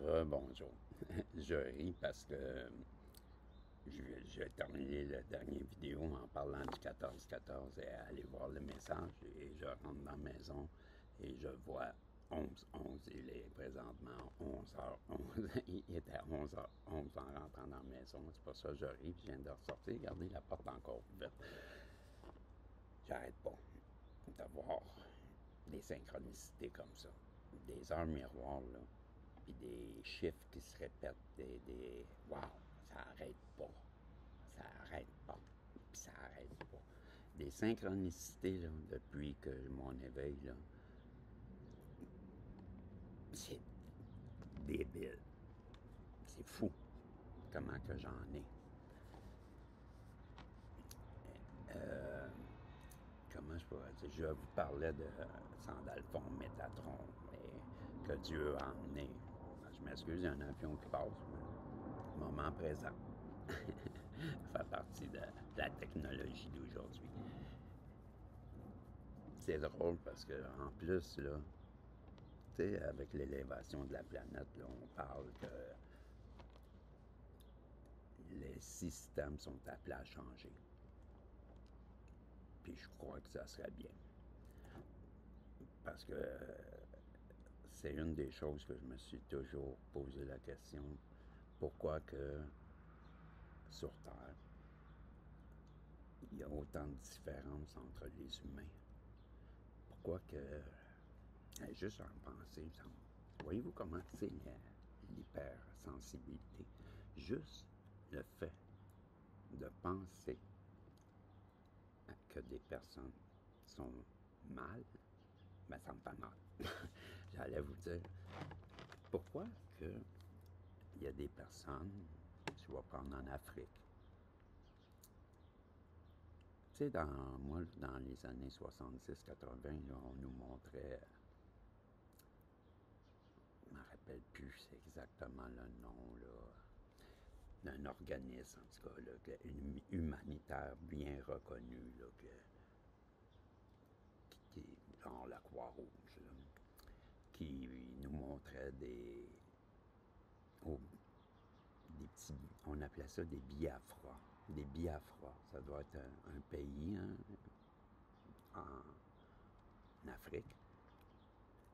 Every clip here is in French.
Bonjour. Je ris parce que j'ai terminé la dernière vidéo en parlant du 14-14 et aller voir le message et je rentre dans la maison et je vois 11-11. Il est présentement 11h11. Il était 11h11 en rentrant dans la maison. C'est pour ça que je ris. Je viens de ressortir. Regardez la porte encore ouverte. J'arrête pas d'avoir des synchronicités comme ça. Des heures miroirs, là. Puis des chiffres qui se répètent, wow, ça arrête pas. Ça arrête pas. Puis ça arrête pas. Des synchronicités, là, depuis que mon éveil, là, c'est débile. C'est fou comment que j'en ai. Comment je pourrais dire? Je vous parlais de Sandalphon, Métatron, et que Dieu a emmené. Je m'excuse, il y a un avion qui passe. Moment présent. Ça fait partie de la technologie d'aujourd'hui. C'est drôle parce que en plus, là, tu sais, avec l'élévation de la planète, là, on parle que les systèmes sont appelés à changer. Puis je crois que ça serait bien. Parce que c'est une des choses que je me suis toujours posé la question. Pourquoi que sur Terre, il y a autant de différences entre les humains? Pourquoi que, juste en penser, voyez-vous comment c'est l'hypersensibilité? Juste le fait de penser que des personnes sont mal, ben ça me fait mal. J'allais vous dire, pourquoi que il y a des personnes, je vais prendre en Afrique, tu sais, moi, dans les années 70-80, on nous montrait, je ne me rappelle plus c'est exactement le nom, là, d'un organisme, en tout cas, là, humanitaire bien reconnu, là, qui est genre la Croix-Rouge, là, qui nous montrait des petits, on appelait ça des Biafra. Des Biafra, ça doit être un pays, hein, en Afrique.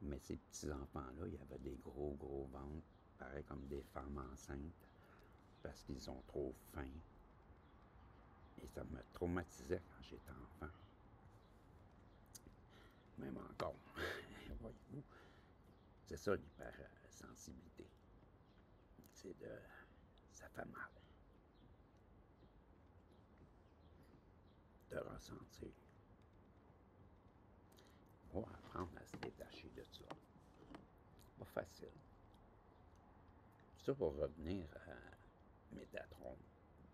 Mais ces petits-enfants-là, il y avait des gros ventres, pareil comme des femmes enceintes, parce qu'ils ont trop faim. Et ça me traumatisait quand j'étais enfant. Même encore, voyez-vous, c'est ça l'hypersensibilité. C'est de... ça fait mal. De ressentir. Il faut apprendre à se détacher de ça. C'est pas facile. Ça pour revenir à Métatron,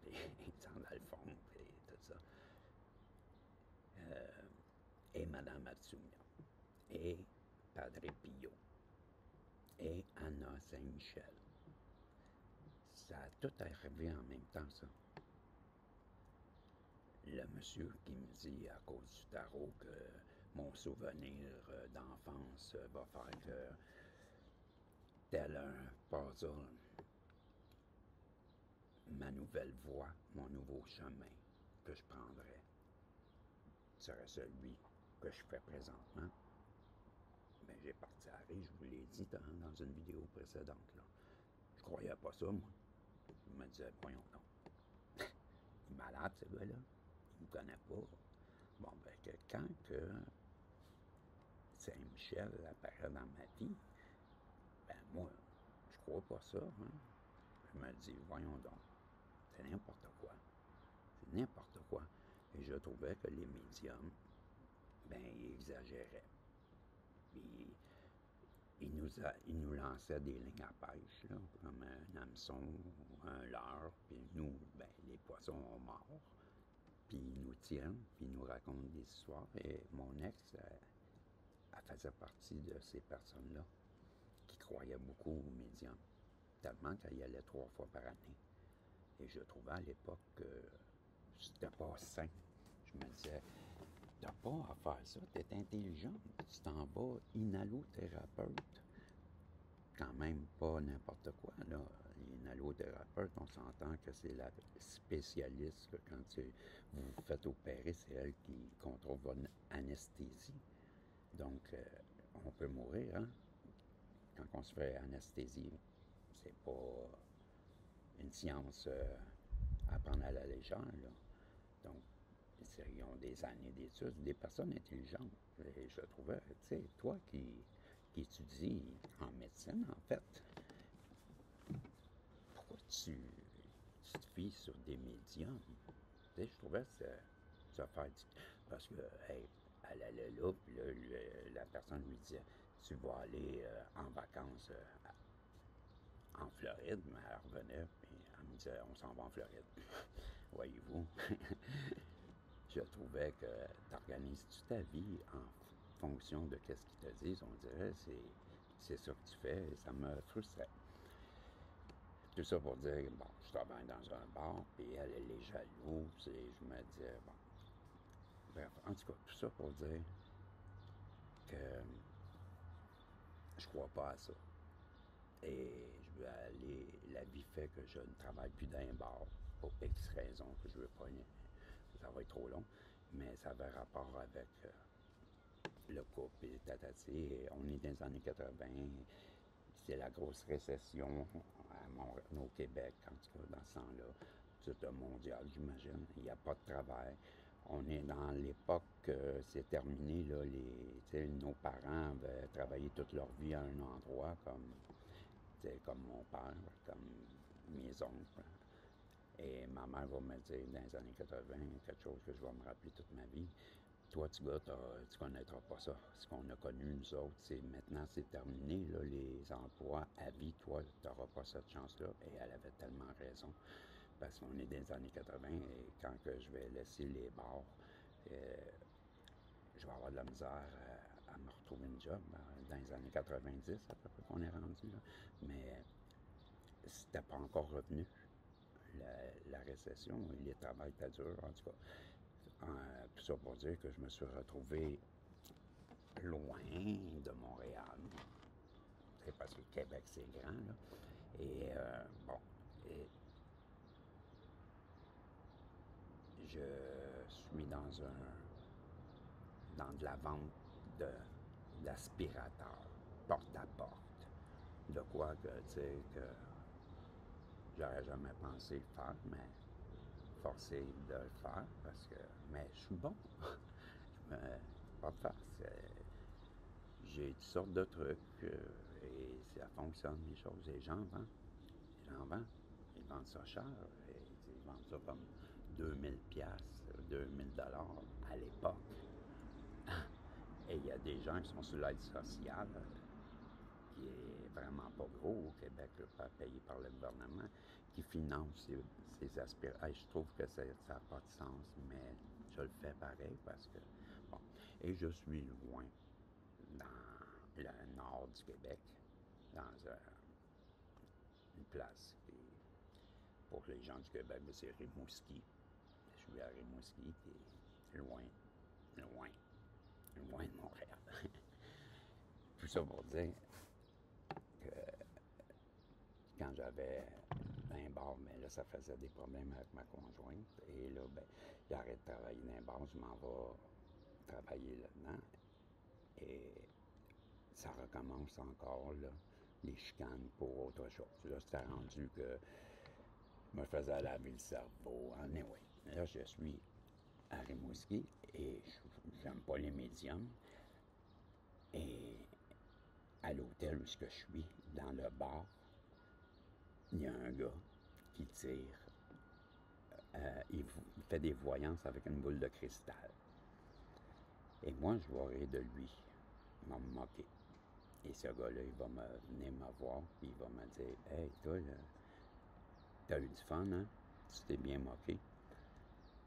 et Sandalphon, et tout ça. Et Madame Atsumia, et Padre Pio, et Anna Saint-Michel. Ça a tout arrivé en même temps, ça. Le monsieur qui me dit, à cause du tarot, que mon souvenir d'enfance va faire que, tel un puzzle, ma nouvelle voie, mon nouveau chemin que je prendrais serait celui que je fais présentement. Mais j'ai parti à rire, je vous l'ai dit dans une vidéo précédente, là. Je croyais pas ça, moi. Je me disais, voyons donc. Il est malade, ce gars-là. Il me connaît pas. Bon, ben, que quand que Saint-Michel apparaît dans ma vie, ben, moi, je crois pas ça, hein. Je me dis, voyons donc. C'est n'importe quoi. C'est n'importe quoi. Et je trouvais que les médiums, ben, ils exagéraient. Puis, ils nous lançaient des lignes à pêche, là, comme un hameçon ou un leurre. Puis nous, ben, les poissons ont mort. Puis ils nous tiennent, puis ils nous racontent des histoires. Et mon ex, elle faisait partie de ces personnes-là qui croyaient beaucoup aux médiums. Tellement qu'elle y allait 3 fois par année. Et je trouvais à l'époque que c'était pas sain. Je me disais, t'as pas à faire ça, t'es intelligente. Tu t'en vas inhalothérapeute. quand même pas n'importe quoi, là. Une allothérapeute, on s'entend que c'est la spécialiste, là, quand vous vous faites opérer, c'est elle qui contrôle votre anesthésie. Donc, on peut mourir, hein? Quand on se fait anesthésier, c'est pas une science à prendre à la légère, là. Donc, ils ont des années d'études, des personnes intelligentes. Et je trouvais, tu sais, toi qui étudies en médecine, en fait, pourquoi tu te fies sur des médiums? Tu sais, je trouvais que ça fait parce que, hey, elle allait là, puis là, la personne lui disait, tu vas aller en vacances en Floride, mais elle revenait, puis elle me disait, on s'en va en Floride. Voyez-vous, je trouvais que tu organises toute ta vie en fonction de ce qu'ils te disent. On dirait, c'est ça que tu fais, et ça me frustrait. Tout ça pour dire, bon, je travaille dans un bar, puis elle est jalouse, et je me disais, bon, bref, en tout cas, tout ça pour dire que je crois pas à ça. Et je veux aller, la vie fait que je ne travaille plus dans un bar, pour X raisons que je veux pas, ça va être trop long, mais ça avait rapport avec le couple et tatati. Et on est dans les années 80, c'est la grosse récession au Québec, en tout cas dans ce temps-là. C'est mondial, j'imagine. Il n'y a pas de travail. On est dans l'époque, c'est terminé, là, nos parents avaient travaillé toute leur vie à un endroit, comme mon père, comme mes oncles. Et ma mère va me dire, dans les années 80, quelque chose que je vais me rappeler toute ma vie. Toi, petit gars, tu connaîtras pas ça. Ce qu'on a connu, nous autres, maintenant, c'est terminé, là, les emplois à vie. Toi, tu n'auras pas cette chance-là. Et elle avait tellement raison. Parce qu'on est dans les années 80 et quand que je vais laisser les bars, je vais avoir de la misère à me retrouver une job. Dans les années 90, à peu près qu'on est rendu, là. Mais c'était pas encore revenu. La récession et les travails étaient durs, en tout cas. Tout ça pour dire que je me suis retrouvé loin de Montréal. C'est parce que Québec, c'est grand, là. Et bon, et je suis dans de la vente d'aspirateurs, porte à porte. De quoi que, tu sais, que j'aurais jamais pensé le faire, mais forcé de le faire parce que, mais je suis bon. Pas de farce. J'ai toutes sortes de trucs et ça fonctionne, les choses. Les gens vendent. Les gens vendent. Ils vendent ça cher. Et, ils vendent ça comme 2000 piastres, 2000 dollars à l'époque. Et il y a des gens qui sont sur l'aide sociale, qui est vraiment pas gros au Québec, là, pas payé par le gouvernement, qui financent ces aspirations. Je trouve que ça n'a pas de sens, mais je le fais pareil parce que, bon, et je suis loin dans le nord du Québec, dans une place qui, pour les gens du Québec, c'est Rimouski. Je suis à Rimouski, qui est loin, loin, loin de Montréal. Tout ça pour dire que quand j'avais un bar, mais là, ça faisait des problèmes avec ma conjointe. Et là, ben, j'arrête de travailler dans un bar, je m'en vais travailler là-dedans. Et ça recommence encore, là, les chicanes pour autre chose. Là, c'était rendu que je me faisais laver le cerveau. Anyway, là, je suis à Rimouski et j'aime pas les médiums. Et à l'hôtel où je suis, dans le bar, il y a un gars qui tire. Il fait des voyances avec une boule de cristal. Et moi, je vais rire de lui. Il va me moquer. Et ce gars-là, il va venir me voir, puis il va me dire, hey, toi, t'as eu du fun, hein? Tu t'es bien moqué.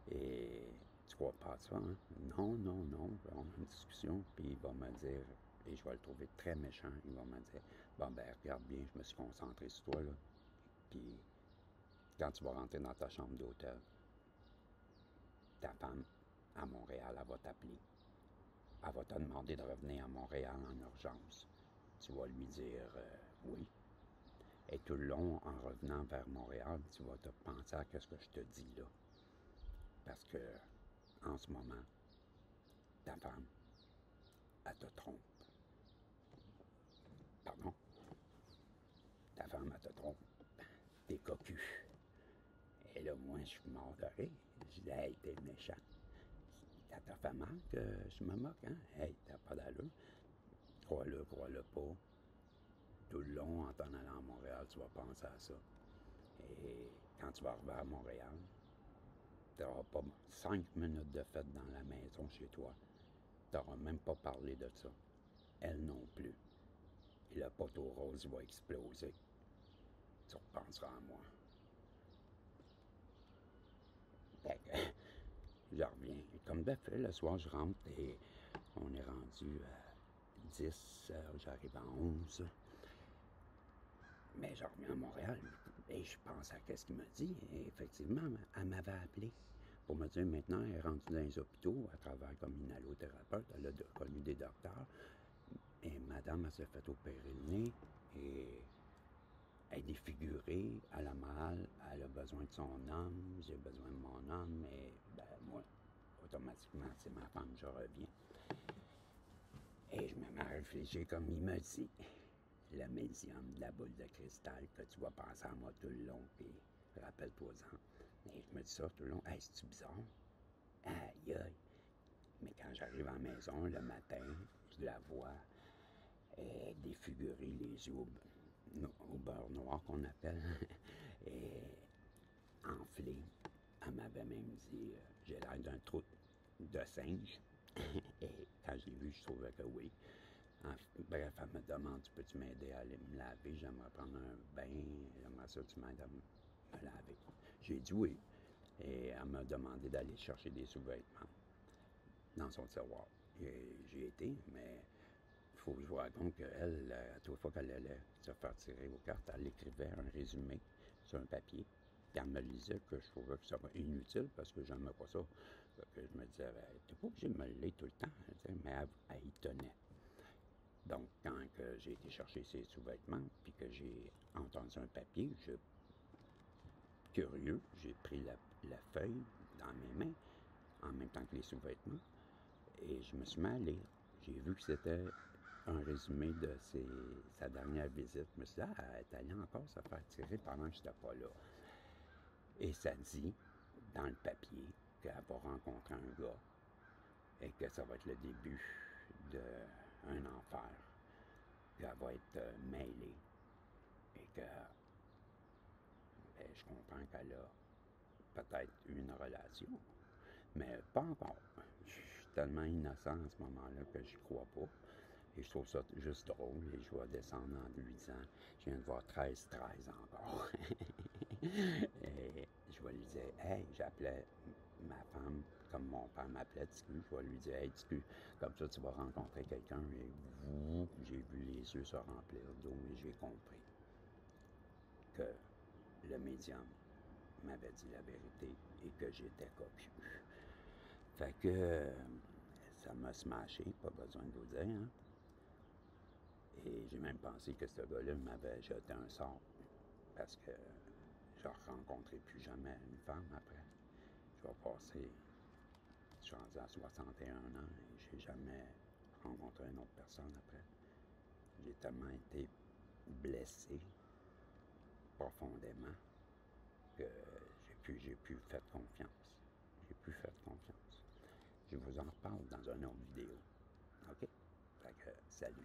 Et tu crois pas à ça, hein? Non, non, non. On a une discussion, puis il va me dire, et je vais le trouver très méchant, il va me dire, bon, ben, regarde bien, je me suis concentré sur toi, là. Puis, quand tu vas rentrer dans ta chambre d'hôtel, ta femme, à Montréal, elle va t'appeler. Elle va te demander de revenir à Montréal en urgence. Tu vas lui dire Oui. Et tout le long, en revenant vers Montréal, tu vas te penser à ce que je te dis là. Parce que, en ce moment, ta femme, elle te trompe. Pardon? Ta femme, elle te trompe. T'es cocu. Et là, moi, je suis mort de rire. Je dis, hey, t'es méchant. Ça t'a fait mal que je me moque, hein? Hey, t'as pas d'allure. Crois-le pas. Tout le long, en t'en allant à Montréal, tu vas penser à ça. Et quand tu vas arriver à Montréal, tu n'auras pas 5 minutes de fête dans la maison chez toi. Tu n'auras même pas parlé de ça. Elle non plus. Et le poteau rose va exploser. Tu repenseras à moi. Fait que, je reviens. Comme de fait, le soir, je rentre et on est rendu à 10, j'arrive à 11. Mais je reviens à Montréal et je pense à ce qu'il m'a dit. Et effectivement, elle m'avait appelé pour me dire maintenant, elle est rendue dans les hôpitaux, à travers comme une allothérapeute, elle a connu des docteurs. Et madame, elle s'est fait opérer le nez et elle est défigurée, elle a mal, elle a besoin de son homme, j'ai besoin de mon homme, et ben, moi, automatiquement, c'est ma femme, je reviens. Et je me mets à réfléchir comme il m'a dit. Le médium de la boule de cristal, que tu vas penser à moi tout le long, puis rappelle-toi-en. Et je me dis ça tout le long. Hey, c'est-tu bizarre? Aïe, aïe. Mais quand j'arrive à la maison le matin, je la vois défigurer les yeux au beurre noir qu'on appelle, et enflée. Elle m'avait même dit, j'ai l'air d'un trou de singe. Et quand je l'ai vu, je trouvais que oui. Bref, elle me demande, peux-tu m'aider à aller me laver? J'aimerais prendre un bain. J'aimerais ça que tu m'aides à me laver. J'ai dit oui. Et elle m'a demandé d'aller chercher des sous-vêtements dans son tiroir. J'ai été, mais il faut que je vous raconte qu'elle, à toute fois qu'elle allait se faire tirer aux cartes, elle écrivait un résumé sur un papier. Puis elle me lisait que je trouvais que ça va inutile parce que j'aimais pas ça. Que je me disais, ben, t'es pas obligé de me le lire tout le temps. Mais elle y tenait. Donc, quand j'ai été chercher ses sous-vêtements, puis que j'ai entendu un papier, curieux, j'ai pris la feuille dans mes mains, en même temps que les sous-vêtements, et je me suis mis à lire. J'ai vu que c'était un résumé de sa dernière visite. Je me suis dit, elle est allée encore se faire tirer pendant que je n'étais pas là. Et ça dit, dans le papier, qu'elle va rencontrer un gars, et que ça va être le début d'un enfer. Qu'elle va être mêlée et que ben, je comprends qu'elle a peut-être une relation, mais pas encore. Je suis tellement innocent à ce moment-là que je crois pas. Et je trouve ça juste drôle et je vais descendre en lui disant, je viens de voir 13-13 encore. Et je vais lui dire, hey, j'appelais ma femme comme mon père m'appelait Ticu. Je vais lui dire, hey Ticu, comme ça tu vas rencontrer quelqu'un et j'ai vu les yeux se remplir d'eau et j'ai compris que le médium m'avait dit la vérité et que j'étais copieux. Fait que ça m'a smashé, pas besoin de vous dire, hein? Et j'ai même pensé que ce gars-là m'avait jeté un sort parce que je ne rencontrerai plus jamais une femme après. Je vais passer, je suis rendu à 61 ans et je n'ai jamais rencontré une autre personne après. J'ai tellement été blessé profondément que j'ai plus fait confiance. J'ai plus fait confiance. Je vous en reparle dans une autre vidéo. OK? Fait que, salut.